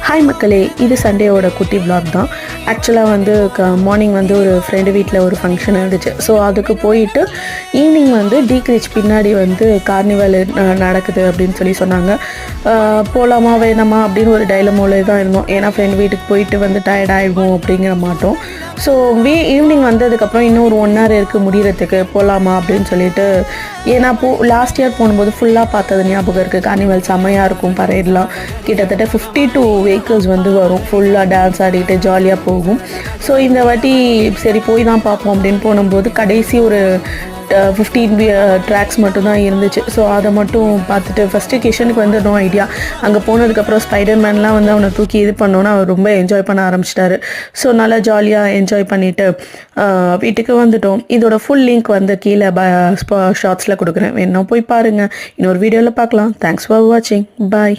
Hi மக்களே, இது சண்டேவோட குட்டி vlog தான். ஆக்சுவலாக வந்து மார்னிங் வந்து ஒரு ஃப்ரெண்டு வீட்டில் ஒரு ஃபங்க்ஷன் இருந்துச்சு. ஸோ அதுக்கு போயிட்டு ஈவினிங் வந்து டீக்ரிச் பின்னாடி வந்து கார்னிவல் நடக்குது அப்படின்னு சொன்னாங்க. போகலாமா வேணாமா அப்படின்னு ஒரு டைலமோலே தான் இருந்தோம். ஏன்னா ஃப்ரெண்டு வீட்டுக்கு போயிட்டு வந்து டயர்ட் ஆகிடுவோம் அப்படிங்கிற மாட்டோம். ஸோ ஈவினிங் வந்ததுக்கப்புறம் இன்னும் ஒரு 1 hour இருக்குது முடிகிறதுக்கு, போகலாமா அப்படின்னு சொல்லிட்டு. ஏன்னா லாஸ்ட் இயர் போகும்போது ஃபுல்லாக பார்த்தது ஞாபகம் இருக்குது. கார்னிவல் செம்மையாக இருக்கும், பரேட்லாம் கிட்டத்தட்ட 52 வெஹிக்கிள்ஸ் வந்து வரும், ஃபுல்லாக டான்ஸ் ஆடிட்டு ஜாலியாக போகும். ஸோ இந்த வாட்டி சரி போய் தான் பார்ப்போம் அப்படின்னு போகும்போது கடைசி ஒரு 15 ட்ராக்ஸ் மட்டும்தான் இருந்துச்சு. ஸோ அதை மட்டும் பார்த்துட்டு ஃபஸ்ட்டு கிஷனுக்கு வந்து நோ ஐடியா. அங்கே போனதுக்கப்புறம் ஸ்பைடர்மேன்லாம் வந்து அவனை தூக்கி இது பண்ணோன்னா அவர் ரொம்ப என்ஜாய் பண்ண ஆரம்பிச்சிட்டாரு. ஸோ நல்லா ஜாலியாக என்ஜாய் பண்ணிவிட்டு வீட்டுக்கு வந்துட்டோம். இதோட ஃபுல் லிங்க் வந்து கீழே ஷார்ட்ஸில் கொடுக்குறேன், வேணும் போய் பாருங்கள். இன்னொரு வீடியோவில் பார்க்கலாம். தேங்க்ஸ் ஃபார் வாட்சிங். பாய்.